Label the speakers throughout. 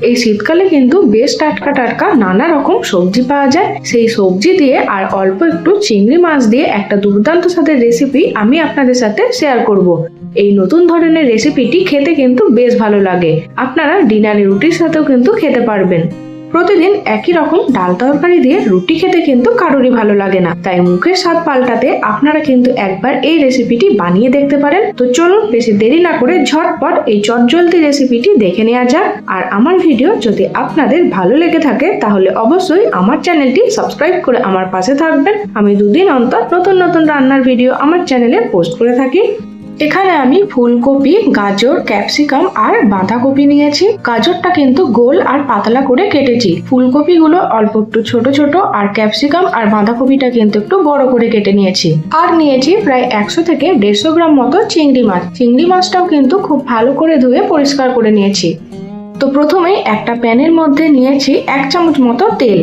Speaker 1: এই শীতকালে কিন্তু বেশ টাটকা টাটকা নানা রকম সবজি পাওয়া যায়। সেই সবজি দিয়ে আর অল্প একটু চিংড়ি মাছ দিয়ে একটা দুর্দান্ত স্বাদের রেসিপি আমি আপনাদের সাথে শেয়ার করব। এই নতুন ধরনের রেসিপিটি খেতে কিন্তু বেশ ভালো লাগে। আপনারা ডিনারে রুটির সাথেও কিন্তু খেতে পারবেন। প্রতিদিন একই রকম ডাল তরকারি দিয়ে রুটি খেতে কিন্তু কারোরই ভালো লাগে না, তাই মুখের স্বাদ পাল্টাতে আপনারা কিন্তু একবার এই রেসিপিটি বানিয়ে দেখতে পারেন। তো চলুন বেশি দেরি না করে ঝটপট এই চটজলদি রেসিপিটি দেখে নেওয়া যাক। আর আমার ভিডিও যদি আপনাদের ভালো লেগে থাকে তাহলে অবশ্যই আমার চ্যানেলটি সাবস্ক্রাইব করে আমার পাশে থাকবেন। আমি দুদিন অন্তর নতুন নতুন রান্নার ভিডিও আমার চ্যানেলে পোস্ট করে থাকি। এখানে আমি ফুলকপি, গাজর, ক্যাপসিকাম আর বাঁধাকপি নিয়েছি। গাজরটা কিন্তু গোল আর পাতলা করে কেটেছি, ফুলকপিগুলো অল্প একটু ছোট ছোট, আর ক্যাপসিকাম আর বাঁধাকপিটা কিন্তু একটু বড় করে কেটে নিয়েছি। আর নিয়েছি প্রায় 100 থেকে 150 গ্রাম মতো চিংড়ি মাছ। চিংড়ি মাছটাও কিন্তু খুব ভালো করে ধুয়ে পরিষ্কার করে নিয়েছি। তো প্রথমেই একটা প্যানের মধ্যে নিয়েছি 1 চামচ মতো তেল।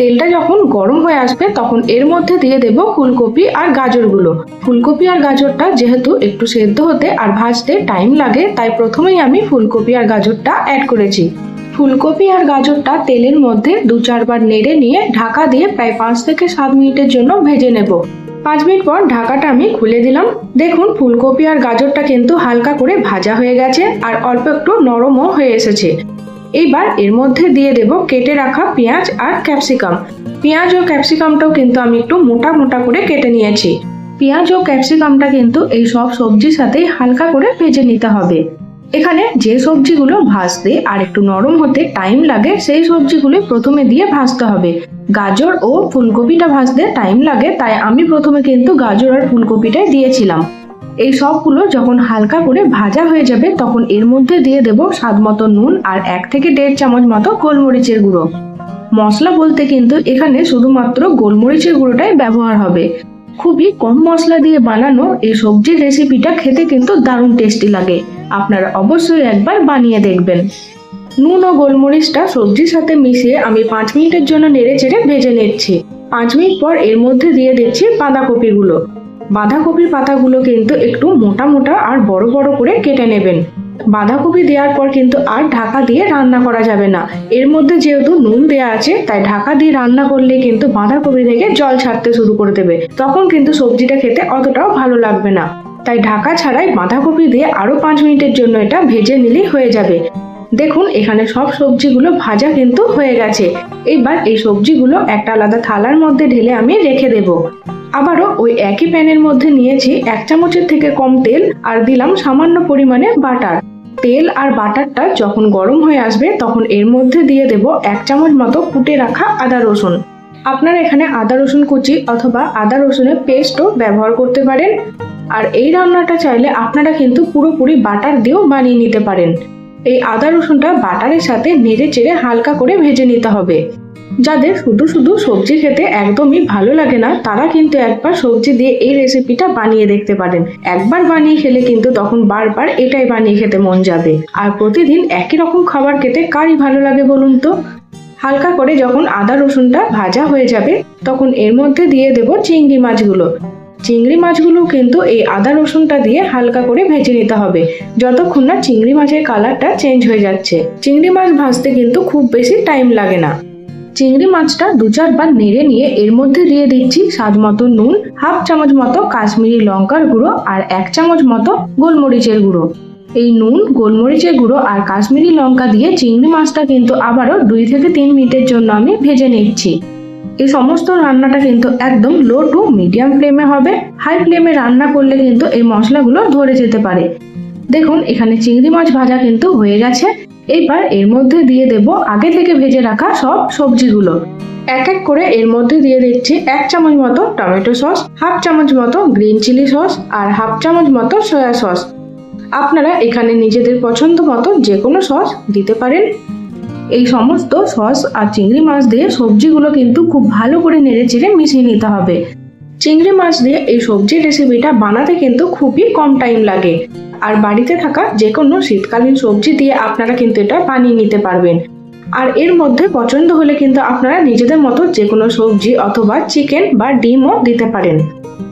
Speaker 1: তেলটা যখন গরম হয়ে আসবে তখন এর মধ্যে দিয়ে দেব ফুলকপি আর গাজরগুলো। ফুলকপি আর গাজরটা যেহেতু একটু সেদ্ধ হতে আর ভাজতে টাইম লাগে, তাই প্রথমেই আমি ফুলকপি আর গাজরটা অ্যাড করেছি। ফুলকপি আর গাজরটা তেলের মধ্যে 2-4 বার নেড়ে নিয়ে ঢাকা দিয়ে প্রায় 5 থেকে 7 মিনিটের জন্য ভেজে নেব। 5 মিনিট পর ঢাকাটা আমি খুলে দিলাম। দেখুন ফুলকপি আর গাজরটা কিন্তু হালকা করে ভাজা হয়ে গেছে আর অল্প একটু নরমও হয়ে এসেছে। এইবার এর মধ্যে দিয়ে দেব কেটে রাখা পেঁয়াজ আর ক্যাপসিকাম। পেঁয়াজ ও ক্যাপসিকামটাও কিন্তু আমি একটু মোটা মোটা করে কেটে নিয়েছি। পেঁয়াজ ও ক্যাপসিকামটা কিন্তু এই সব সবজির সাথে হালকা করে ভেজে নিতে হবে। এখানে যে সবজিগুলো ভাজতে আর একটু নরম হতে টাইম লাগে সেই সবজিগুলো প্রথমে দিয়ে ভাজতে হবে। গাজর ও ফুলকপিটা ভাজতে টাইম লাগে, তাই আমি প্রথমে কিন্তু গাজর আর ফুলকপিটাই দিয়েছিলাম। এই সবগুলো যখন হালকা করে ভাজা হয়ে যাবে তখন এর মধ্যে দিয়ে দেব স্বাদ মতো নুন আর 1 থেকে 1.5 চামচ মতো গোলমরিচের গুঁড়ো। মশলা বলতে কিন্তু এখানে শুধুমাত্র গোলমরিচের গুঁড়োটাই ব্যবহার হবে। খুবই কম মশলা দিয়ে বানানো এই সবজির রেসিপিটা খেতে কিন্তু দারুণ টেস্টি লাগে। আপনারা অবশ্যই একবার বানিয়ে দেখবেন। নুন ও গোলমরিচটা সবজির সাথে মিশিয়ে আমি 5 মিনিটের জন্য নেড়ে চেড়ে ভেজে নিচ্ছি। 5 মিনিট পর এর মধ্যে দিয়ে দিচ্ছি বাঁধাকপিগুলো। বাঁধাকপির পাতাগুলো কিন্তু একটু মোটা মোটা আর বড় বড় করে কেটে নেবেন। বাঁধাকপি দেওয়ার পর কিন্তু আর ঢাকা দিয়ে রান্না করা যাবে না। এর মধ্যে যেহেতু নুন দেওয়া আছে তাই ঢাকা দিয়ে রান্না করলে কিন্তু বাঁধাকপি থেকে জল ছাড়তে শুরু করে দেবে, তখন কিন্তু সবজিটা খেতে অতটাও ভালো লাগবে না। তাই ঢাকা ছাড়াই বাঁধাকপি দিয়ে আরো 5 মিনিটের জন্য এটা ভেজে নিলেই হয়ে যাবে। দেখুন এখানে সব সবজিগুলো ভাজা কিন্তু হয়ে গেছে। এইবার এই সবজিগুলো একটা আলাদা থালার মধ্যে ঢেলে আমি রেখে দেব। আবারও ওই একই প্যানের মধ্যে নিয়েছি 1 চামচের থেকে কম তেল আর দিলাম সামান্য পরিমাণে বাটার। তেল আর বাটারটা যখন গরম হয়ে আসবে তখন এর মধ্যে দিয়ে দেব 1 চামচ মতো কুটে রাখা আদা রসুন। আপনারা এখানে আদা রসুন কুচি অথবা আদা রসুনের পেস্টও ব্যবহার করতে পারেন। আর এই রান্নাটা চাইলে আপনারা কিন্তু পুরোপুরি বাটার দিয়েও বানিয়ে নিতে পারেন। এই আদা রসুনটা বাটারের সাথে নেড়ে চেড়ে হালকা করে ভেজে নিতে হবে। যাদের শুধু শুধু সবজি খেতে একদমই ভালো লাগে না তারা কিন্তু একবার সবজি দিয়ে এই রেসিপিটা বানিয়ে দেখতে পারেন। একবার বানিয়ে খেলে কিন্তু তখন বারবার এটাই বানিয়ে খেতে মন যাবে। আর প্রতিদিন একই রকম খাবার খেতে কারই ভালো লাগে বলুন তো। হালকা করে যখন আদা রসুনটা ভাজা হয়ে যাবে তখন এর মধ্যে দিয়ে দেব চিংড়ি মাছগুলো। চিংড়ি মাছগুলো কিন্তু এই আদা রসুনটা দিয়ে হালকা করে ভেজে নিতে হবে যতক্ষণ না চিংড়ি মাছের কালারটা চেঞ্জ হয়ে যাচ্ছে। চিংড়ি মাছ ভাজতে কিন্তু খুব বেশি টাইম লাগে না। চিংড়ি মাছটা 2-4 বার নেড়ে নিয়ে এর মধ্যে দিয়ে দিচ্ছি স্বাদ মতো নুন, 1/2 চামচ মতো কাশ্মীরি লঙ্কার গুঁড়ো আর 1 চামচ মতো গোলমরিচের গুঁড়ো। এই নুন, গোলমরিচের গুঁড়ো আর কাশ্মীরি লঙ্কা দিয়ে চিংড়ি মাছটা কিন্তু আবারও 2 থেকে 3 মিনিটের জন্য আমি ভেজে নিচ্ছি। এই সমস্ত রান্নাটা কিন্তু একদম লো টু মিডিয়াম ফ্লেমে হবে। হাই ফ্লেমে রান্না করলে কিন্তু এই মশলাগুলো ধরে যেতে পারে। দেখুন এখানে চিংড়ি মাছ ভাজা কিন্তু হয়ে গেছে। এইবার এর মধ্যে দিয়ে দেব আগে থেকে ভেজে রাখা সব সবজিগুলো। এক এক করে এর মধ্যে দিয়ে দিচ্ছি 1 চামচ মতো টমেটো সস, 1/2 চামচ মতো গ্রিন চিলি সস আর 1/2 চামচ মতো সয়া সস। আপনারা এখানে নিজেদের পছন্দ মতো যে কোনো সস দিতে পারেন। এই সমস্ত সস আর চিংড়ি মাছ দিয়ে সবজিগুলো কিন্তু খুব ভালো করে নেড়ে চেড়ে মিশিয়ে নিতে হবে। চিংড়ি মাছ দিয়ে এই সবজির রেসিপিটা বানাতে কিন্তু খুবই কম টাইম লাগে। আর বাড়িতে থাকা যে কোনো শীতকালীন সবজি দিয়ে আপনারা কিন্তু এটা বানিয়ে নিতে পারবেন। আর এর মধ্যে পছন্দ হলে কিন্তু আপনারা নিজেদের মতো যে কোনো সবজি অথবা চিকেন বা ডিমও দিতে পারেন।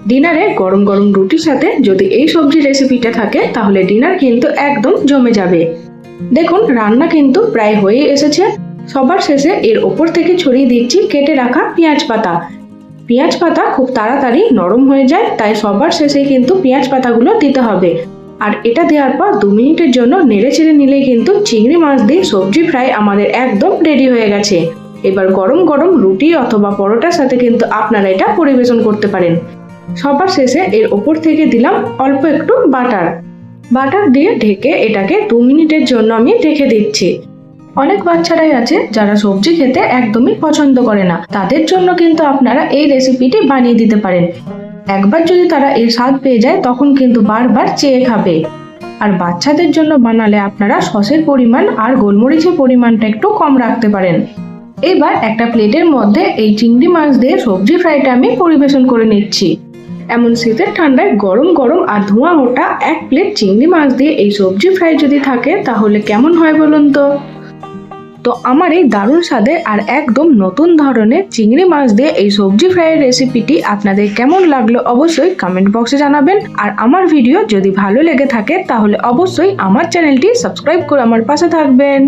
Speaker 1: ডিনারে গরম গরম রুটির সাথে যদি এই সবজির রেসিপিটা থাকে তাহলে ডিনার কিন্তু একদম জমে যাবে। দেখুন রান্না কিন্তু প্রায় হয়ে এসেছে। সবার শেষে এর ওপর থেকে ছড়িয়ে দিচ্ছি কেটে রাখা পেঁয়াজ পাতা। পেঁয়াজ পাতা খুব তাড়াতাড়ি নরম হয়ে যায়, তাই সবার শেষে কিন্তু পেঁয়াজ পাতাগুলো দিতে হবে। আর এটা দেওয়ার পর 2 মিনিটের জন্য নেড়ে চেড়ে নিলেই কিন্তু চিংড়ি মাছ দিয়ে সবজি ফ্রাই আমাদের একদম রেডি হয়ে গেছে। এবার গরম গরম রুটি অথবা পরোটার সাথে কিন্তু আপনারা এটা পরিবেশন করতে পারেন। সবার শেষে এর ওপর থেকে দিলাম অল্প একটু বাটার দিয়ে ঢেকে এটাকে 2 মিনিটের জন্য আমি রেখে দিচ্ছি। অনেক বাচ্চারাই আছে যারা সবজি খেতে একদমই পছন্দ করে না, তাদের জন্য কিন্তু আপনারা এই রেসিপিটি বানিয়ে দিতে পারেন। একবার যদি তারা এর স্বাদ পেয়ে যায় তখন কিন্তু বারবার চেয়ে খাবে। আর বাচ্চাদের জন্য বানালে আপনারা সসের পরিমাণ আর গোলমরিচের পরিমাণটা একটু কম রাখতে পারেন। এবার একটা প্লেটের মধ্যে এই চিংড়ি মাছ দিয়ে সবজি ফ্রাইটা আমি পরিবেশন করে নিচ্ছি। এমন শীতের ঠান্ডায় গরম গরম আর ধোঁয়া ওঠা 1 প্লেট চিংড়ি মাছ দিয়ে এই সবজি ফ্রাই যদি থাকে তাহলে কেমন হয় বলুন তো। তো আমার এই দারুণ স্বাদের আর একদম নতুন ধরনের চিংড়ি মাছ দিয়ে এই সবজি ফ্রাইয়ের রেসিপিটি আপনাদের কেমন লাগলো অবশ্যই কমেন্ট বক্সে জানাবেন। আর আমার ভিডিও যদি ভালো লেগে থাকে তাহলে অবশ্যই আমার চ্যানেলটি সাবস্ক্রাইব করে আমার পাশে থাকবেন।